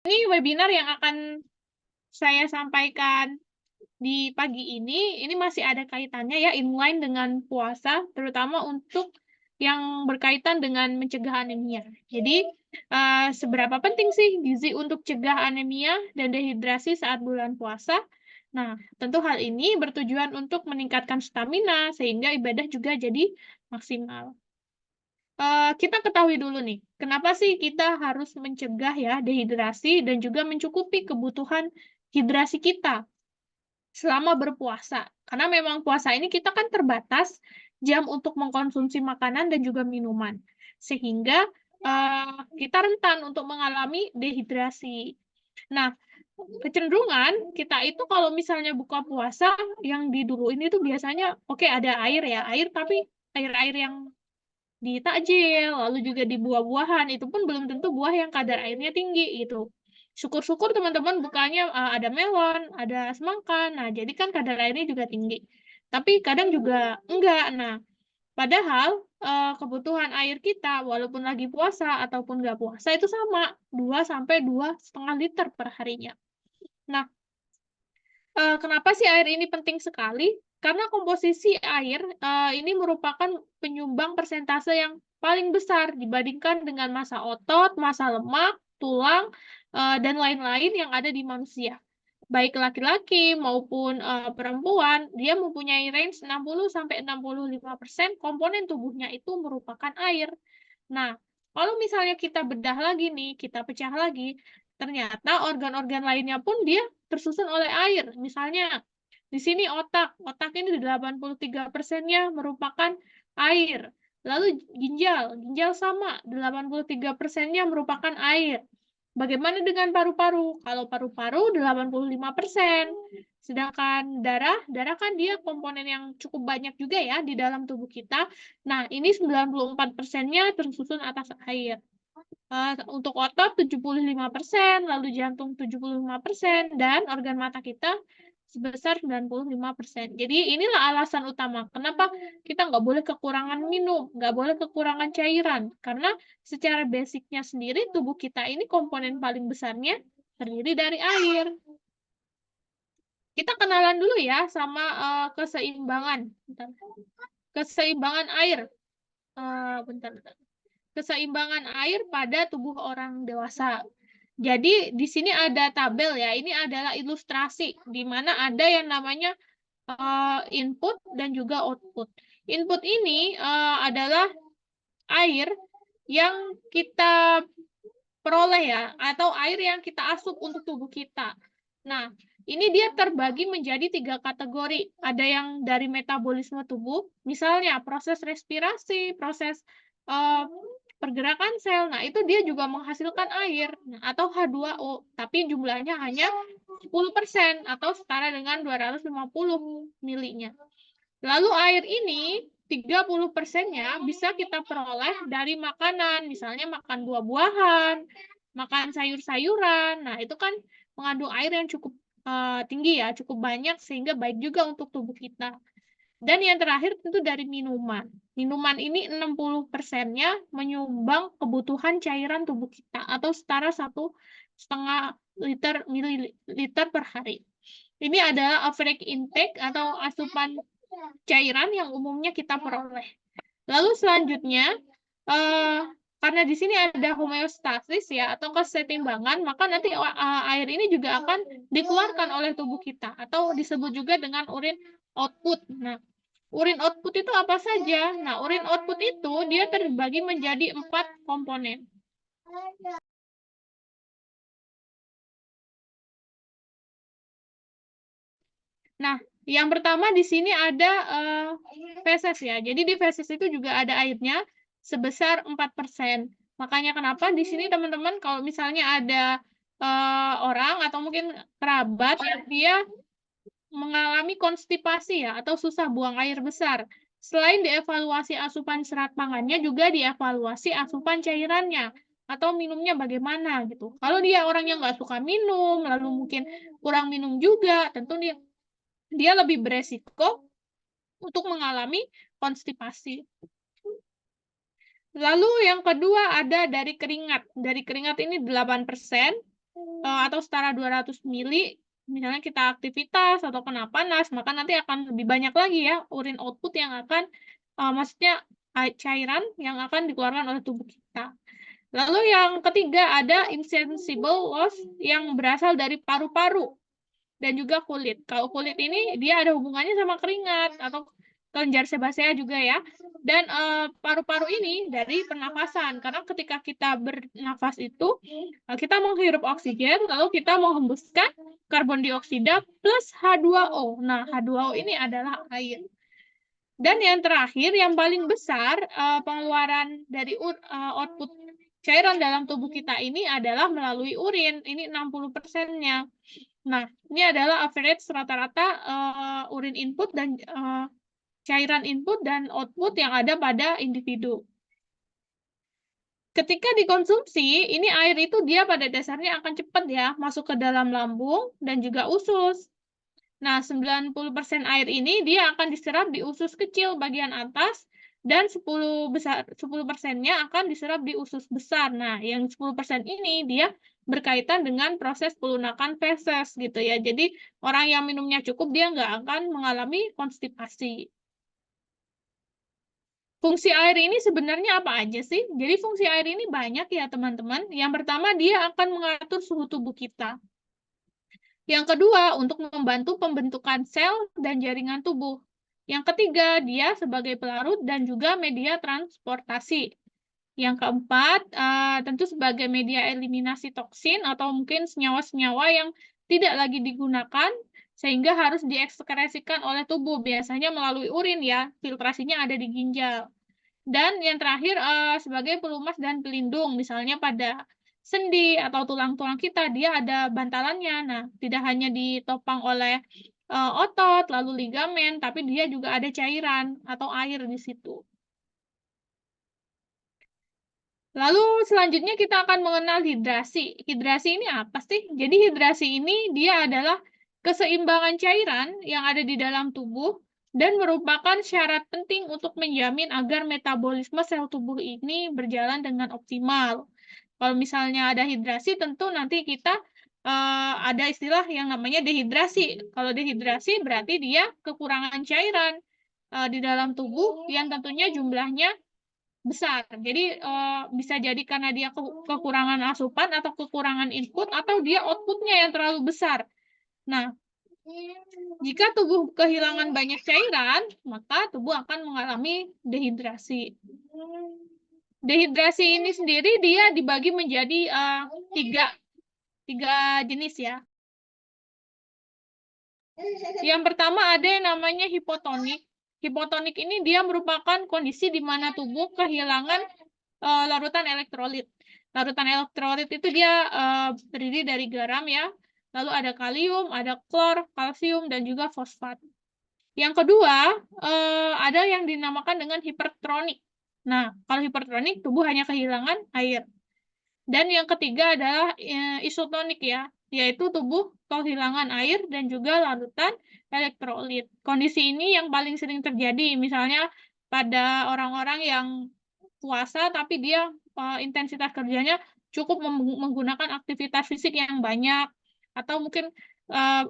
Ini webinar yang akan saya sampaikan di pagi ini masih ada kaitannya ya, inline dengan puasa, terutama untuk yang berkaitan dengan mencegah anemia. Jadi, seberapa penting sih gizi untuk cegah anemia dan dehidrasi saat bulan puasa? Nah, tentu hal ini bertujuan untuk meningkatkan stamina sehingga ibadah juga jadi maksimal. Kita ketahui dulu nih, kenapa sih kita harus mencegah ya dehidrasi dan juga mencukupi kebutuhan hidrasi kita selama berpuasa. Karena memang puasa ini kita kan terbatas jam untuk mengkonsumsi makanan dan juga minuman. Sehingga kita rentan untuk mengalami dehidrasi. Nah, kecenderungan kita itu kalau misalnya buka puasa yang diduluin itu biasanya oke ada air ya, air tapi air-air yang di takjil, lalu juga di buah-buahan, itu pun belum tentu buah yang kadar airnya tinggi gitu. Syukur-syukur teman-teman bukanya ada melon, ada semangka, nah jadi kan kadar airnya juga tinggi. Tapi kadang juga enggak. Nah, padahal kebutuhan air kita walaupun lagi puasa ataupun enggak puasa itu sama, 2 sampai 2,5 liter per harinya. Nah, kenapa sih air ini penting sekali? Karena komposisi air ini merupakan penyumbang persentase yang paling besar dibandingkan dengan massa otot, massa lemak, tulang, dan lain-lain yang ada di manusia. Baik laki-laki maupun perempuan, dia mempunyai range 60-65% komponen tubuhnya itu merupakan air. Nah, kalau misalnya kita bedah lagi nih, kita pecah lagi, ternyata organ-organ lainnya pun dia tersusun oleh air. Misalnya, di sini otak. Otak ini 83%-nya merupakan air. Lalu ginjal sama, 83%-nya merupakan air. Bagaimana dengan paru-paru? Kalau paru-paru 85%. Sedangkan darah kan dia komponen yang cukup banyak juga ya di dalam tubuh kita. Nah, ini 94%-nya tersusun atas air. Untuk otot 75%, lalu jantung 75%, dan organ mata kita sebesar 95%. Jadi inilah alasan utama kenapa kita nggak boleh kekurangan minum, nggak boleh kekurangan cairan. Karena secara basicnya sendiri tubuh kita ini komponen paling besarnya terdiri dari air. Kita kenalan dulu ya sama keseimbangan. Keseimbangan air. Bentar. Keseimbangan air pada tubuh orang dewasa. Jadi di sini ada tabel ya. Ini adalah ilustrasi di mana ada yang namanya input dan juga output. Input ini adalah air yang kita peroleh ya, atau air yang kita asup untuk tubuh kita. Nah, ini dia terbagi menjadi 3 kategori. Ada yang dari metabolisme tubuh, misalnya proses respirasi, proses pergerakan sel. Nah, itu dia juga menghasilkan air, atau H2O, tapi jumlahnya hanya 10% atau setara dengan 250 milinya. Lalu air ini 30%-nya bisa kita peroleh dari makanan, misalnya makan buah-buahan, makan sayur-sayuran. Nah, itu kan mengandung air yang cukup tinggi ya, cukup banyak sehingga baik juga untuk tubuh kita. Dan yang terakhir tentu dari minuman. Minuman ini 60%-nya menyumbang kebutuhan cairan tubuh kita atau setara 1,5 mililiter per hari. Ini adalah average intake atau asupan cairan yang umumnya kita peroleh. Lalu selanjutnya, karena di sini ada homeostasis ya atau kesetimbangan, maka nanti air ini juga akan dikeluarkan oleh tubuh kita atau disebut juga dengan urin output. Nah, urin output itu apa saja? Nah, urin output itu dia terbagi menjadi 4 komponen. Nah, yang pertama di sini ada feses ya. Jadi di feses itu juga ada airnya sebesar 4%. Makanya kenapa di sini teman-teman kalau misalnya ada orang atau mungkin kerabat dia mengalami konstipasi ya atau susah buang air besar. Selain dievaluasi asupan serat pangannya juga dievaluasi asupan cairannya atau minumnya bagaimana gitu. Kalau dia orang yang nggak suka minum, lalu mungkin kurang minum juga, tentu dia lebih beresiko untuk mengalami konstipasi. Lalu yang kedua ada dari keringat. Dari keringat ini 8%. atau setara 200 mili, misalnya kita aktivitas atau kena panas, maka nanti akan lebih banyak lagi ya urin output yang akan, maksudnya cairan yang akan dikeluarkan oleh tubuh kita. Lalu yang ketiga ada insensible loss yang berasal dari paru-paru dan juga kulit. Kalau kulit ini dia ada hubungannya sama keringat atau kelenjar sebasea juga ya. Dan paru-paru ini dari pernafasan, karena ketika kita bernafas itu kita menghirup oksigen, lalu kita menghembuskan karbon dioksida plus H2O. Nah, H2O ini adalah air. Dan yang terakhir, yang paling besar pengeluaran dari output cairan dalam tubuh kita ini adalah melalui urin. Ini 60%-nya. Nah, ini adalah average rata-rata urin input dan cairan input dan output yang ada pada individu. Ketika dikonsumsi, ini air itu dia pada dasarnya akan cepat ya masuk ke dalam lambung dan juga usus. Nah, 90% air ini dia akan diserap di usus kecil bagian atas dan 10%-nya akan diserap di usus besar. Nah, yang 10% ini dia berkaitan dengan proses pelunakan feses gitu ya. Jadi, orang yang minumnya cukup dia nggak akan mengalami konstipasi. Fungsi air ini sebenarnya apa aja sih? Jadi fungsi air ini banyak ya teman-teman. Yang pertama dia akan mengatur suhu tubuh kita. Yang kedua, untuk membantu pembentukan sel dan jaringan tubuh. Yang ketiga, dia sebagai pelarut dan juga media transportasi. Yang keempat, tentu sebagai media eliminasi toksin atau mungkin senyawa-senyawa yang tidak lagi digunakan, sehingga harus diekskresikan oleh tubuh, biasanya melalui urin ya, filtrasinya ada di ginjal. Dan yang terakhir, sebagai pelumas dan pelindung, misalnya pada sendi atau tulang-tulang kita, dia ada bantalannya. Nah, tidak hanya ditopang oleh otot, lalu ligamen, tapi dia juga ada cairan atau air di situ. Lalu selanjutnya kita akan mengenal hidrasi. Hidrasi ini apa sih? Jadi hidrasi ini dia adalah keseimbangan cairan yang ada di dalam tubuh dan merupakan syarat penting untuk menjamin agar metabolisme sel tubuh ini berjalan dengan optimal. Kalau misalnya ada hidrasi, tentu nanti kita ada istilah yang namanya dehidrasi. Kalau dehidrasi berarti dia kekurangan cairan di dalam tubuh yang tentunya jumlahnya besar. Jadi bisa jadi karena dia kekurangan asupan atau kekurangan input atau dia outputnya yang terlalu besar. Nah, jika tubuh kehilangan banyak cairan, maka tubuh akan mengalami dehidrasi. Dehidrasi ini sendiri dia dibagi menjadi tiga jenis ya. Yang pertama ada yang namanya hipotonik. Hipotonik ini dia merupakan kondisi di mana tubuh kehilangan larutan elektrolit. Larutan elektrolit itu dia terdiri dari garam ya, lalu ada kalium, ada klor, kalsium, dan juga fosfat. Yang kedua, ada yang dinamakan dengan hipertonik. Nah, kalau hipertonik, tubuh hanya kehilangan air. Dan yang ketiga adalah isotonik ya, yaitu tubuh kehilangan air dan juga larutan elektrolit. Kondisi ini yang paling sering terjadi, misalnya pada orang-orang yang puasa tapi dia intensitas kerjanya cukup menggunakan aktivitas fisik yang banyak, atau mungkin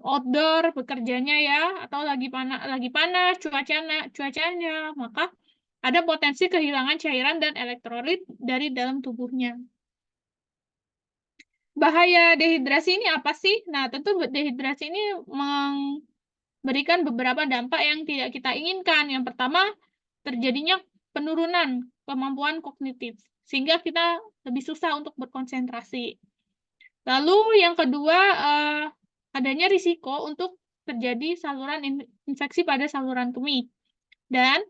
outdoor bekerjanya ya, atau lagi panas cuacanya, maka ada potensi kehilangan cairan dan elektrolit dari dalam tubuhnya. Bahaya dehidrasi ini apa sih? Nah, tentu dehidrasi ini memberikan beberapa dampak yang tidak kita inginkan. Yang pertama, terjadinya penurunan kemampuan kognitif, sehingga kita lebih susah untuk berkonsentrasi. Lalu yang kedua, adanya risiko untuk terjadi saluran infeksi pada saluran kemih. Dan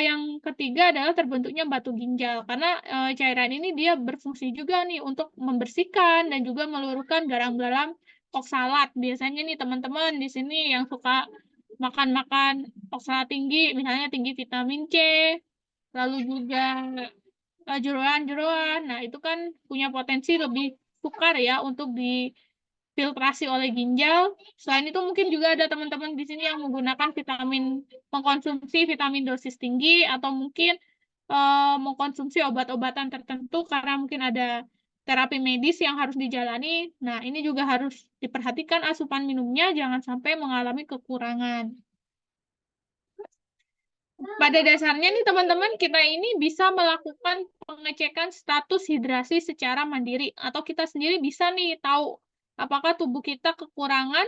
yang ketiga adalah terbentuknya batu ginjal, karena cairan ini dia berfungsi juga nih untuk membersihkan dan juga meluruhkan garam-garam oksalat. Biasanya nih teman-teman di sini yang suka makan-makan oksalat tinggi, misalnya tinggi vitamin C, lalu juga jeroan-jeroan. Nah, itu kan punya potensi lebih sukar ya untuk filtrasi oleh ginjal. Selain itu mungkin juga ada teman-teman di sini yang mengkonsumsi vitamin dosis tinggi, atau mungkin mengkonsumsi obat-obatan tertentu karena mungkin ada terapi medis yang harus dijalani. Nah, ini juga harus diperhatikan asupan minumnya, jangan sampai mengalami kekurangan. Pada dasarnya nih teman-teman, kita ini bisa melakukan pengecekan status hidrasi secara mandiri, atau kita sendiri bisa nih tahu apakah tubuh kita kekurangan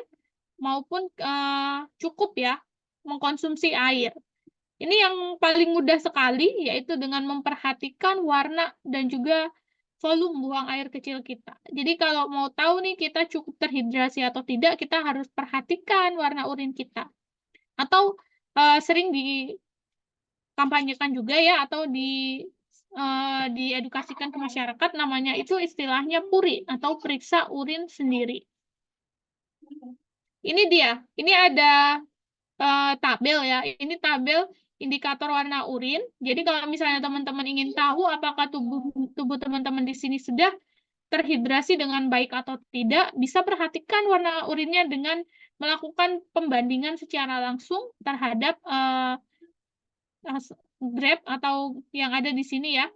maupun cukup ya mengkonsumsi air. Ini yang paling mudah sekali, yaitu dengan memperhatikan warna dan juga volume buang air kecil kita. Jadi kalau mau tahu nih kita cukup terhidrasi atau tidak, kita harus perhatikan warna urin kita. Atau sering dikampanyekan juga ya, atau diedukasikan ke masyarakat, namanya itu istilahnya PURI, atau periksa urin sendiri. Ini dia, ini ada tabel ya, ini tabel indikator warna urin. Jadi kalau misalnya teman-teman ingin tahu apakah tubuh teman-teman di sini sudah terhidrasi dengan baik atau tidak, bisa perhatikan warna urinnya dengan melakukan pembandingan secara langsung terhadap graph atau yang ada di sini ya,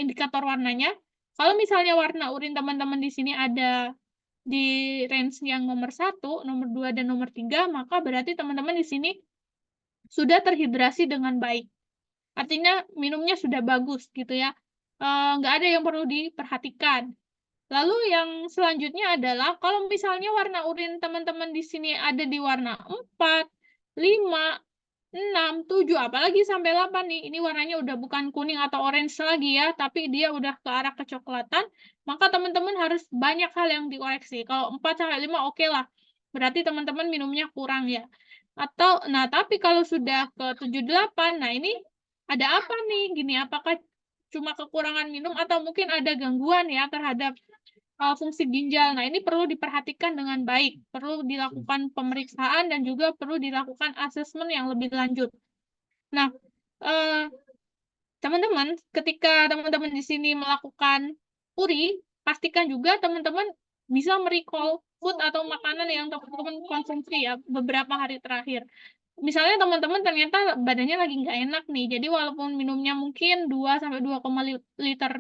indikator warnanya. Kalau misalnya warna urin teman-teman di sini ada di range yang nomor 1, nomor 2, dan nomor 3, maka berarti teman-teman di sini sudah terhidrasi dengan baik. Artinya minumnya sudah bagus gitu ya. Nggak ada yang perlu diperhatikan. Lalu yang selanjutnya adalah kalau misalnya warna urin teman-teman di sini ada di warna 4, 5, 6, 7, apalagi sampai 8 nih. Ini warnanya udah bukan kuning atau orange lagi ya, tapi dia udah ke arah kecoklatan, maka teman-teman harus banyak hal yang dikoreksi. Kalau 4 sampai 5 oke lah. Berarti teman-teman minumnya kurang ya. Atau tapi kalau sudah ke 7, 8, nah ini ada apa nih? Gini, apakah cuma kekurangan minum atau mungkin ada gangguan ya terhadap fungsi ginjal. Nah, ini perlu diperhatikan dengan baik, perlu dilakukan pemeriksaan dan juga perlu dilakukan asesmen yang lebih lanjut. Nah, teman-teman, ketika teman-teman di sini melakukan PURI, pastikan juga teman-teman bisa merecall food atau makanan yang teman-teman konsumsi ya beberapa hari terakhir. Misalnya teman-teman ternyata badannya lagi nggak enak nih, jadi walaupun minumnya mungkin 2 sampai 2,5 liter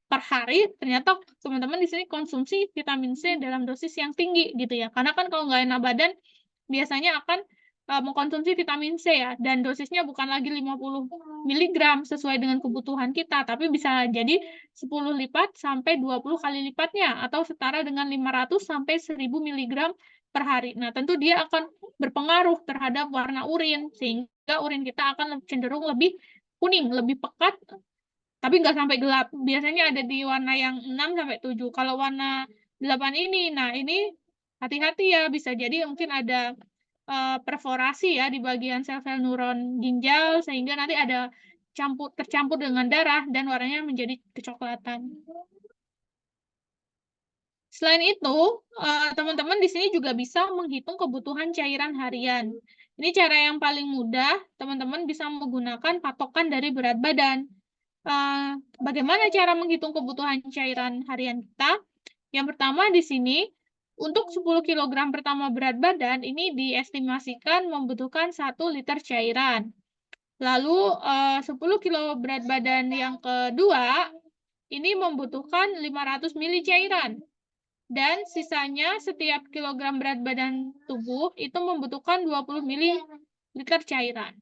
per hari, ternyata teman-teman di sini konsumsi vitamin C dalam dosis yang tinggi gitu ya. Karena kan kalau nggak enak badan biasanya akan mengkonsumsi vitamin C ya, dan dosisnya bukan lagi 50 mg sesuai dengan kebutuhan kita, tapi bisa jadi 10 lipat sampai 20 kali lipatnya, atau setara dengan 500 sampai 1000 mg per hari. Nah, tentu dia akan berpengaruh terhadap warna urin, sehingga urin kita akan cenderung lebih kuning, lebih pekat, tapi nggak sampai gelap. Biasanya ada di warna yang 6 sampai 7. Kalau warna 8 ini, nah ini hati-hati ya, bisa jadi mungkin ada perforasi ya di bagian sel-sel neuron ginjal, sehingga nanti ada tercampur dengan darah dan warnanya menjadi kecoklatan. Selain itu, teman-teman di sini juga bisa menghitung kebutuhan cairan harian. Ini cara yang paling mudah, teman-teman bisa menggunakan patokan dari berat badan. Bagaimana cara menghitung kebutuhan cairan harian kita? Yang pertama di sini, untuk 10 kg pertama berat badan, ini diestimasikan membutuhkan 1 liter cairan. Lalu 10 kg berat badan yang kedua, ini membutuhkan 500 ml cairan. Dan sisanya setiap kilogram berat badan tubuh itu membutuhkan 20 ml cairan.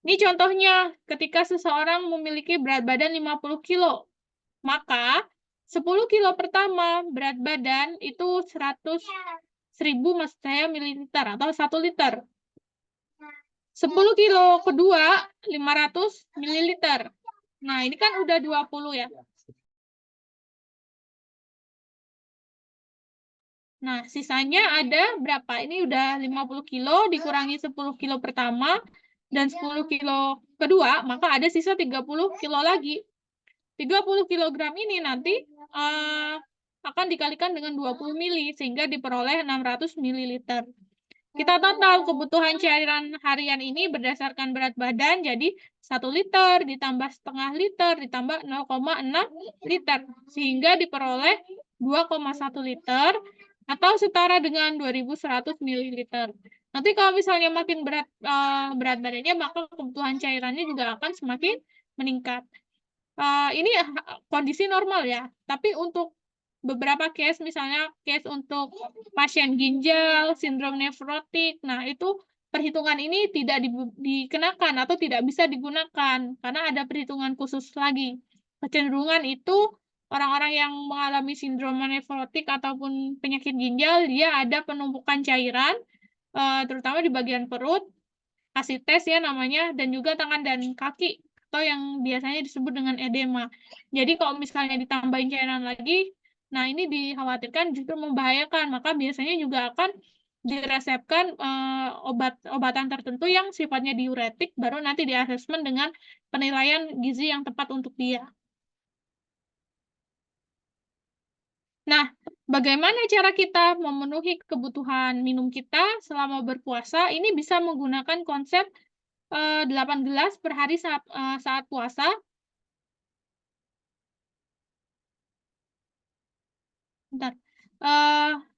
Ini contohnya ketika seseorang memiliki berat badan 50 kilo, maka 10 kilo pertama berat badan itu 100.000 maksud saya mililiter atau 1 liter. 10 kilo kedua 500 mililiter. Nah, ini kan udah 20 ya. Nah, sisanya ada berapa? Ini udah 50 kilo dikurangi 10 kilo pertama dan 10 kilo kedua, maka ada sisa 30 kilo lagi. 30 kg ini nanti akan dikalikan dengan 20 mili sehingga diperoleh 600 ml. Kita total kebutuhan cairan harian ini berdasarkan berat badan, jadi 1 liter ditambah setengah liter ditambah 0,6 liter sehingga diperoleh 2,1 liter atau setara dengan 2100 ml. Nanti kalau misalnya makin berat badannya, maka kebutuhan cairannya juga akan semakin meningkat. Ini kondisi normal ya, tapi untuk beberapa case, misalnya case untuk pasien ginjal, sindrom nefrotik, nah itu perhitungan ini tidak dikenakan atau tidak bisa digunakan, karena ada perhitungan khusus lagi. Kecenderungan itu orang-orang yang mengalami sindrom nefrotik ataupun penyakit ginjal, dia ada penumpukan cairan, terutama di bagian perut, asites ya namanya, dan juga tangan dan kaki, atau yang biasanya disebut dengan edema. Jadi kalau misalnya ditambahin cairan lagi, nah ini dikhawatirkan justru membahayakan, maka biasanya juga akan diresepkan obat-obatan tertentu yang sifatnya diuretik, baru nanti diasesmen dengan penilaian gizi yang tepat untuk dia. Nah, bagaimana cara kita memenuhi kebutuhan minum kita selama berpuasa? Ini bisa menggunakan konsep 8 gelas per hari saat puasa. Bentar,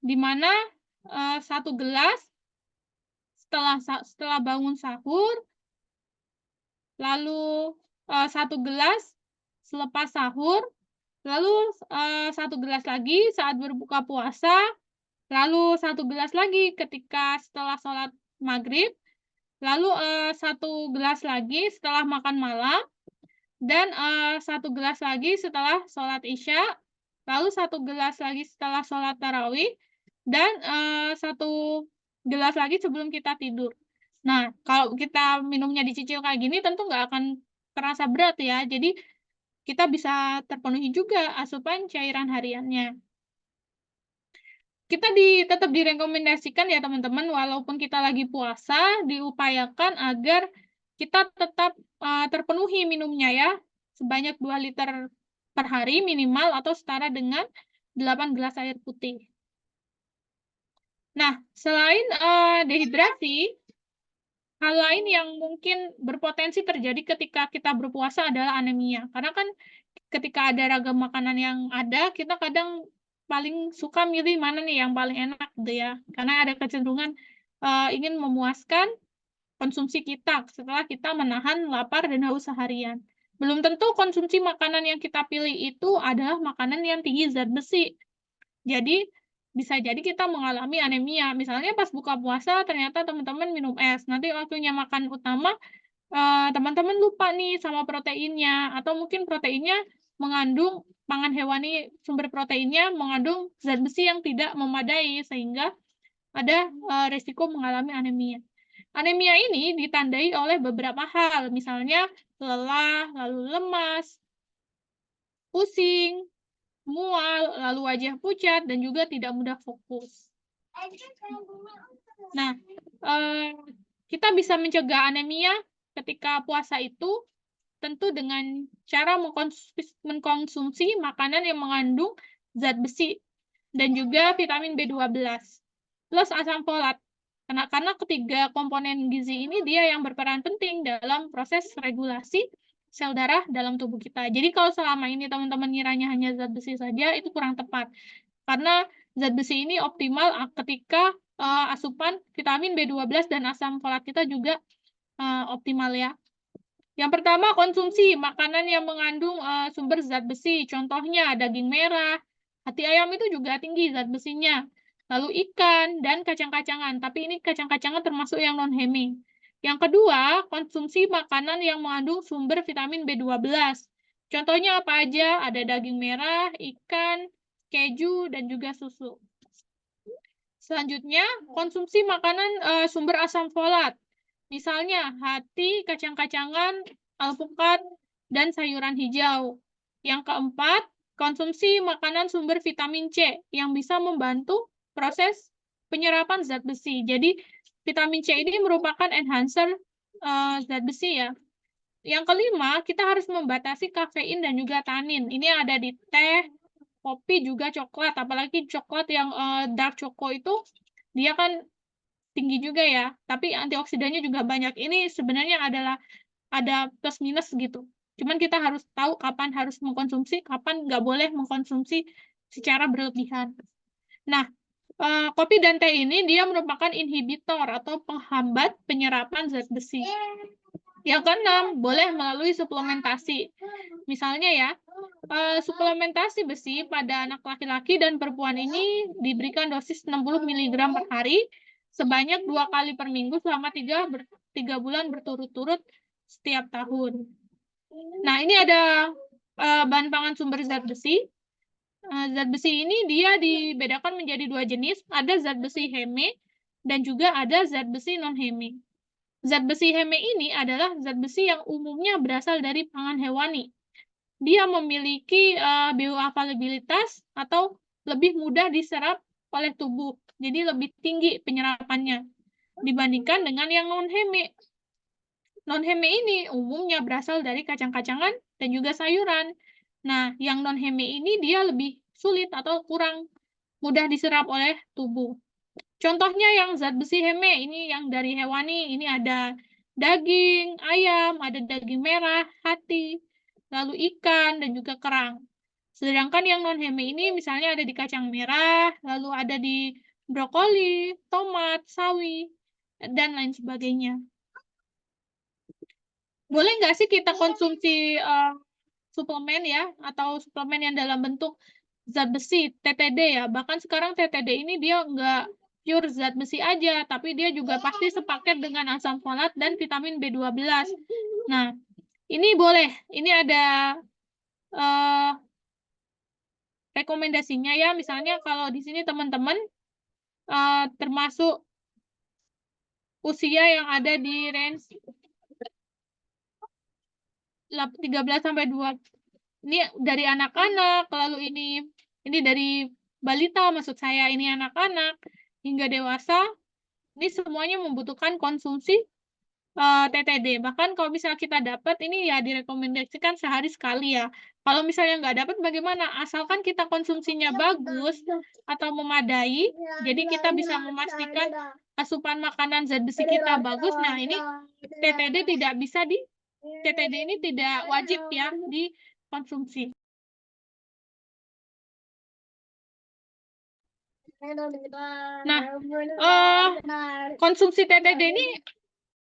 di mana 1 gelas setelah bangun sahur, lalu 1 gelas selepas sahur, lalu 1 gelas lagi saat berbuka puasa, lalu 1 gelas lagi ketika setelah sholat maghrib, lalu 1 gelas lagi setelah makan malam, dan 1 gelas lagi setelah sholat isya, lalu 1 gelas lagi setelah sholat tarawih, dan 1 gelas lagi sebelum kita tidur. Nah, kalau kita minumnya dicicil kayak gini tentu nggak akan terasa berat ya, jadi kita bisa terpenuhi juga asupan cairan hariannya. Kita tetap direkomendasikan ya teman-teman, walaupun kita lagi puasa, diupayakan agar kita tetap terpenuhi minumnya ya, sebanyak 2 liter per hari minimal atau setara dengan 8 gelas air putih. Nah, selain dehidrasi, hal lain yang mungkin berpotensi terjadi ketika kita berpuasa adalah anemia. Karena kan ketika ada ragam makanan yang ada, kita kadang paling suka milih mana nih yang paling enak gitu ya. Karena ada kecenderungan ingin memuaskan konsumsi kita setelah kita menahan lapar dan haus seharian. Belum tentu konsumsi makanan yang kita pilih itu adalah makanan yang tinggi zat besi. Jadi bisa jadi kita mengalami anemia. Misalnya pas buka puasa ternyata teman-teman minum es. Nanti waktunya makan utama teman-teman lupa nih sama proteinnya, atau mungkin proteinnya mengandung pangan hewani, sumber proteinnya mengandung zat besi yang tidak memadai sehingga ada risiko mengalami anemia. Anemia ini ditandai oleh beberapa hal, misalnya lelah, lalu lemas, pusing, mual, lalu wajah pucat, dan juga tidak mudah fokus. Nah, kita bisa mencegah anemia ketika puasa itu tentu dengan cara mengkonsumsi makanan yang mengandung zat besi dan juga vitamin B12 plus asam folat. Karena ketiga komponen gizi ini dia yang berperan penting dalam proses regulasi sel darah dalam tubuh kita. Jadi kalau selama ini teman-teman ngiranya hanya zat besi saja, itu kurang tepat. Karena zat besi ini optimal ketika asupan vitamin B12 dan asam folat kita juga optimal ya. Yang pertama, konsumsi makanan yang mengandung sumber zat besi. Contohnya daging merah, hati ayam itu juga tinggi zat besinya. Lalu ikan dan kacang-kacangan, tapi ini kacang-kacangan termasuk yang non-heme. Yang kedua, konsumsi makanan yang mengandung sumber vitamin B12. Contohnya apa aja? Ada daging merah, ikan, keju, dan juga susu. Selanjutnya, konsumsi makanan sumber asam folat. Misalnya hati, kacang-kacangan, alpukat, dan sayuran hijau. Yang keempat, konsumsi makanan sumber vitamin C yang bisa membantu proses penyerapan zat besi. Jadi vitamin C ini merupakan enhancer zat besi ya. Yang kelima, kita harus membatasi kafein dan juga tanin. Ini ada di teh, kopi, juga coklat. Apalagi coklat yang dark choco itu, dia kan tinggi juga ya, tapi antioksidannya juga banyak. Ini sebenarnya ada plus minus gitu. Cuman kita harus tahu kapan harus mengkonsumsi, kapan nggak boleh mengkonsumsi secara berlebihan. Nah, kopi dan teh ini dia merupakan inhibitor atau penghambat penyerapan zat besi. Yang keenam, boleh melalui suplementasi. Misalnya ya, suplementasi besi pada anak laki-laki dan perempuan ini diberikan dosis 60 mg per hari sebanyak 2 kali per minggu selama 3 bulan berturut-turut setiap tahun. Nah, ini ada bahan pangan sumber zat besi. Zat besi ini dia dibedakan menjadi 2 jenis, ada zat besi heme dan juga ada zat besi non-heme. Zat besi heme ini adalah zat besi yang umumnya berasal dari pangan hewani. Dia memiliki bioavailabilitas atau lebih mudah diserap oleh tubuh, jadi lebih tinggi penyerapannya dibandingkan dengan yang non-heme. Non-heme ini umumnya berasal dari kacang-kacangan dan juga sayuran. Nah, yang non-heme ini dia lebih sulit atau kurang mudah diserap oleh tubuh. Contohnya yang zat besi heme ini yang dari hewani, ini ada daging ayam, ada daging merah, hati, lalu ikan, dan juga kerang. Sedangkan yang non-heme ini misalnya ada di kacang merah, lalu ada di brokoli, tomat, sawi, dan lain sebagainya. Boleh nggak sih kita konsumsi suplemen ya, atau suplemen yang dalam bentuk zat besi, TTD ya. Bahkan sekarang TTD ini dia nggak pure zat besi aja, tapi dia juga pasti sepaket dengan asam folat dan vitamin B12. Nah, ini boleh. Ini ada rekomendasinya ya. Misalnya kalau di sini teman-teman termasuk usia yang ada di range 13 sampai 2. Ini dari anak-anak, lalu ini dari balita maksud saya, ini anak-anak hingga dewasa. Ini semuanya membutuhkan konsumsi TTD. Bahkan kalau misalnya kita dapat, ini ya direkomendasikan sehari sekali ya. Kalau misalnya nggak dapat bagaimana? Asalkan kita konsumsinya bagus atau memadai, jadi kita bisa memastikan asupan makanan zat besi kita bagus. Nah, ini TTD ini tidak wajib ya dikonsumsi. Nah, konsumsi TTD ini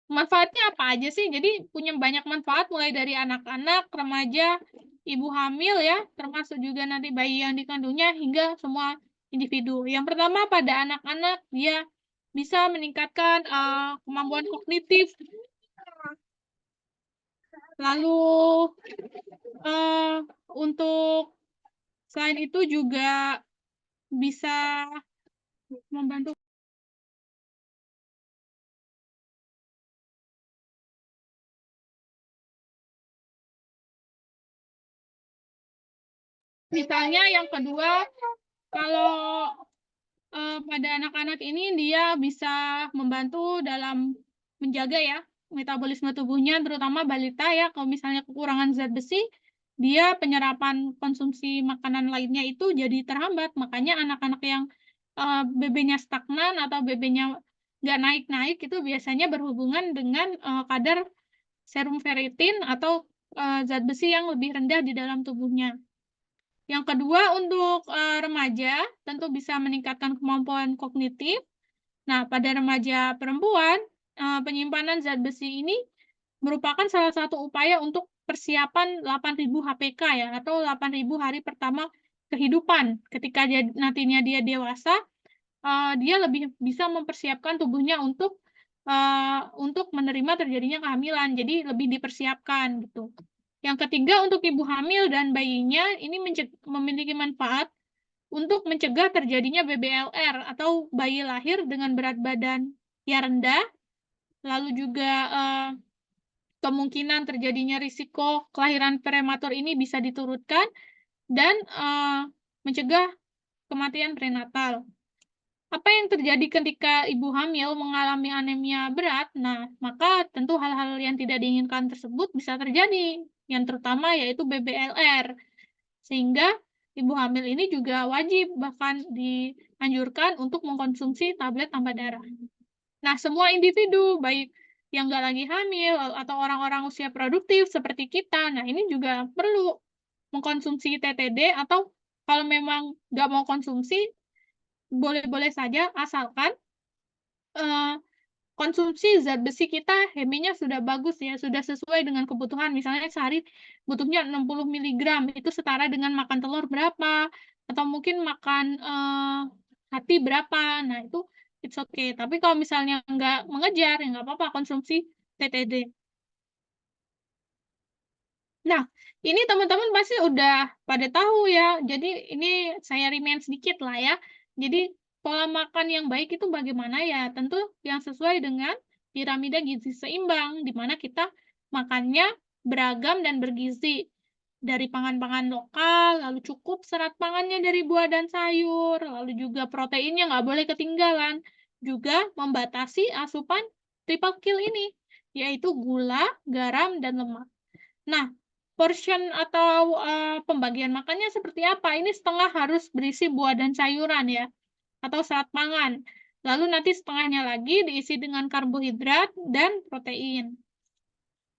manfaatnya apa aja sih? Jadi punya banyak manfaat mulai dari anak-anak, remaja, ibu hamil ya, termasuk juga nanti bayi yang dikandungnya hingga semua individu. Yang pertama pada anak-anak dia bisa meningkatkan kemampuan kognitif. Lalu untuk selain itu juga bisa membantu misalnya yang kedua, kalau pada anak-anak ini dia bisa membantu dalam menjaga ya metabolisme tubuhnya, terutama balita ya. Kalau misalnya kekurangan zat besi, dia penyerapan konsumsi makanan lainnya itu jadi terhambat. Makanya anak-anak yang BB-nya stagnan atau BB-nya nggak naik-naik itu biasanya berhubungan dengan kadar serum ferritin atau zat besi yang lebih rendah di dalam tubuhnya. Yang kedua, untuk remaja tentu bisa meningkatkan kemampuan kognitif. Nah, pada remaja perempuan, penyimpanan zat besi ini merupakan salah satu upaya untuk persiapan 8.000 HPK ya, atau 8.000 hari pertama kehidupan. Ketika nantinya dia dewasa, dia lebih bisa mempersiapkan tubuhnya untuk menerima terjadinya kehamilan. Jadi lebih dipersiapkan gitu. Yang ketiga, untuk ibu hamil dan bayinya ini memiliki manfaat untuk mencegah terjadinya BBLR atau bayi lahir dengan berat badan yang rendah, lalu juga kemungkinan terjadinya risiko kelahiran prematur ini bisa diturunkan, dan mencegah kematian prenatal. Apa yang terjadi ketika ibu hamil mengalami anemia berat? Nah, maka tentu hal-hal yang tidak diinginkan tersebut bisa terjadi, yang terutama yaitu BBLR. Sehingga ibu hamil ini juga wajib bahkan dianjurkan untuk mengkonsumsi tablet tambah darah. Nah, semua individu, baik yang nggak lagi hamil atau orang-orang usia produktif seperti kita, nah ini juga perlu mengkonsumsi TTD, atau kalau memang nggak mau konsumsi, boleh-boleh saja asalkan konsumsi zat besi kita Heminya sudah bagus ya, sudah sesuai dengan kebutuhan. Misalnya sehari butuhnya 60 miligram, itu setara dengan makan telur berapa, atau mungkin makan hati berapa. Nah, itu it's okay. Tapi kalau misalnya nggak mengejar, ya nggak apa-apa konsumsi TTD. Nah, ini teman-teman pasti udah pada tahu ya. Jadi ini saya remind sedikit lah ya. Jadi pola makan yang baik itu bagaimana ya? Tentu yang sesuai dengan piramida gizi seimbang, di mana kita makannya beragam dan bergizi. Dari pangan-pangan lokal, lalu cukup serat pangannya dari buah dan sayur, lalu juga proteinnya nggak boleh ketinggalan. Juga membatasi asupan triple kill ini, yaitu gula, garam, dan lemak. Nah, portion atau pembagian makannya seperti apa? Ini setengah harus berisi buah dan sayuran ya, atau serat pangan. Lalu nanti setengahnya lagi diisi dengan karbohidrat dan protein.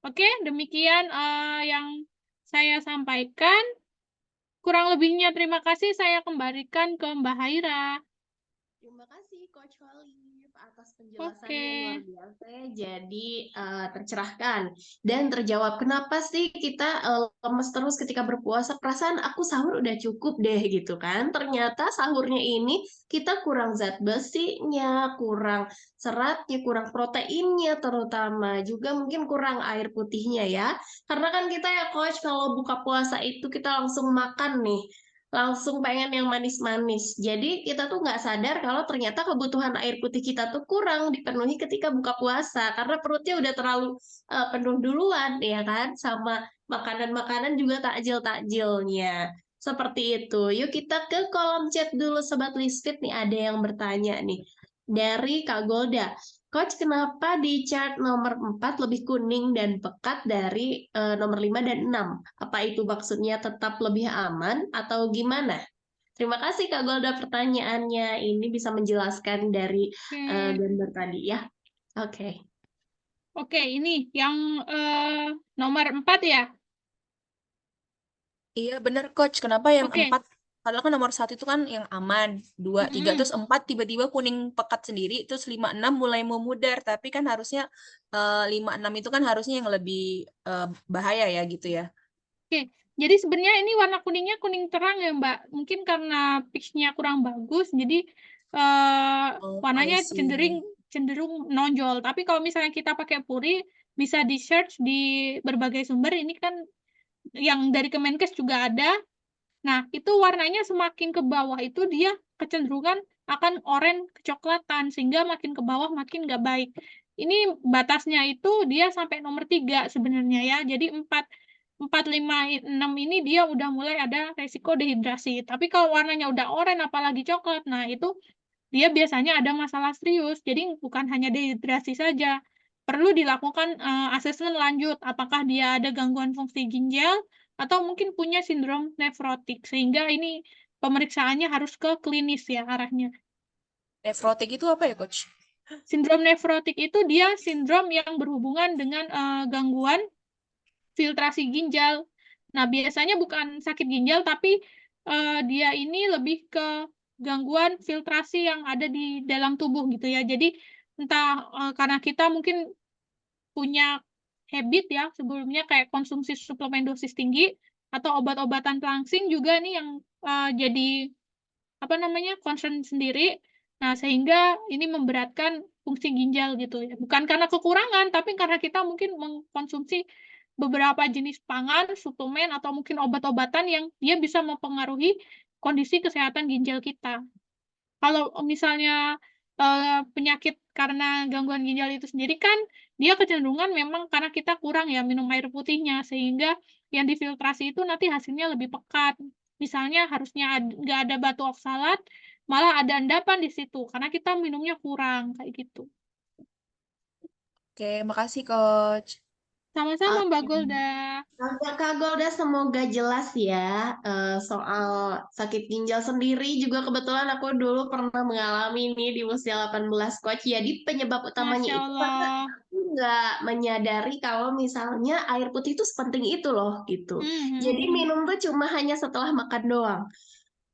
Oke, demikian yang saya sampaikan. Kurang lebihnya terima kasih saya kembalikan ke Mbak Haira. Terima kasih Coach Olive atas Oke. penjelasannya yang luar biasa. Jadi tercerahkan dan terjawab kenapa sih kita lemes terus ketika berpuasa. Perasaan aku sahur udah cukup deh gitu kan. Ternyata sahurnya ini kita kurang zat besinya, kurang seratnya, kurang proteinnya terutama. Juga mungkin kurang air putihnya ya. Karena kan kita ya Coach kalau buka puasa itu kita langsung makan nih, langsung pengen yang manis-manis. Jadi kita tuh nggak sadar kalau ternyata kebutuhan air putih kita tuh kurang dipenuhi ketika buka puasa karena perutnya udah terlalu penuh duluan ya kan, sama makanan-makanan juga takjil-takjilnya. Seperti itu. Yuk kita ke kolom chat dulu Sobat Lisfit nih, ada yang bertanya nih dari Kak Golda. Coach, kenapa di chart nomor 4 lebih kuning dan pekat dari nomor 5 dan 6? Apa itu maksudnya tetap lebih aman atau gimana? Terima kasih Kak Golda pertanyaannya. Ini bisa menjelaskan dari Oke. gambar tadi ya. Oke. Oke, ini yang nomor 4 ya. Iya bener Coach, kenapa yang Oke. 4? Padahal kan nomor 1 itu kan yang aman, 2, 3, terus 4 tiba-tiba kuning pekat sendiri, terus 5, 6 mulai memudar, tapi kan harusnya 5, 6 itu kan harusnya yang lebih bahaya ya gitu ya. Oke, jadi sebenarnya ini warna kuningnya kuning terang ya Mbak. Mungkin karena pitch-nya kurang bagus, jadi Oh, I warnanya see. cenderung nonjol. Tapi kalau misalnya kita pakai puri, bisa di search di berbagai sumber. Ini kan yang dari Kemenkes juga ada. Nah, itu warnanya semakin ke bawah itu dia kecenderungan akan oranye kecoklatan, sehingga makin ke bawah makin nggak baik. Ini batasnya itu dia sampai nomor 3 sebenarnya ya. Jadi 4, 5, 6 ini dia udah mulai ada resiko dehidrasi. Tapi kalau warnanya udah oranye apalagi coklat, nah itu dia biasanya ada masalah serius. Jadi bukan hanya dehidrasi saja. Perlu dilakukan asesmen lanjut, apakah dia ada gangguan fungsi ginjal atau mungkin punya sindrom nefrotik. Sehingga ini pemeriksaannya harus ke klinis ya arahnya. Nefrotik itu apa ya Coach? Sindrom nefrotik itu dia sindrom yang berhubungan dengan gangguan filtrasi ginjal. Nah, biasanya bukan sakit ginjal, tapi dia ini lebih ke gangguan filtrasi yang ada di dalam tubuh gitu ya. Jadi entah karena kita mungkin punya habit ya sebelumnya kayak konsumsi suplemen dosis tinggi atau obat-obatan pelangsing juga nih yang jadi apa namanya concern sendiri. Nah, sehingga ini memberatkan fungsi ginjal gitu ya. Bukan karena kekurangan, tapi karena kita mungkin mengkonsumsi beberapa jenis pangan, suplemen, atau mungkin obat-obatan yang dia bisa mempengaruhi kondisi kesehatan ginjal kita. Kalau misalnya penyakit karena gangguan ginjal itu sendiri kan dia kecenderungan memang karena kita kurang ya minum air putihnya sehingga yang difiltrasi itu nanti hasilnya lebih pekat. Misalnya harusnya nggak ada batu oksalat, malah ada endapan di situ karena kita minumnya kurang kayak gitu. Oke, makasih Coach. Sama-sama Mbak Oke. Golda. Kak Golda, semoga jelas ya soal sakit ginjal sendiri. Juga kebetulan aku dulu pernah mengalami ini di usia 18 Coach. Jadi penyebab utamanya Masya itu karena Allah. aku nggak menyadari kalau misalnya air putih itu sepenting itu loh gitu. Hmm, hmm, Jadi hmm. minum tuh cuma hanya setelah makan doang.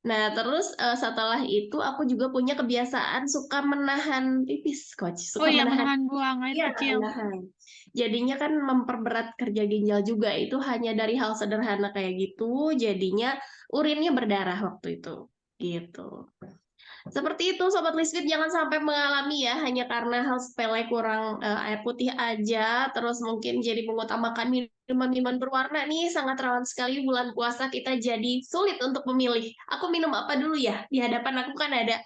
Nah, terus setelah itu aku juga punya kebiasaan suka menahan pipis, Coach. Oh Suka iya, menahan, menahan buang air iya, kecil. menahan. Jadinya kan memperberat kerja ginjal juga. Itu hanya dari hal sederhana kayak gitu, jadinya urinnya berdarah waktu itu. Gitu. Seperti itu, Sobat Lisbit, jangan sampai mengalami ya, hanya karena hal sepele kurang air putih aja, terus mungkin jadi mengutamakan minuman-minuman berwarna nih, sangat rawan sekali bulan puasa kita jadi sulit untuk memilih. Aku minum apa dulu ya? Di hadapan aku kan ada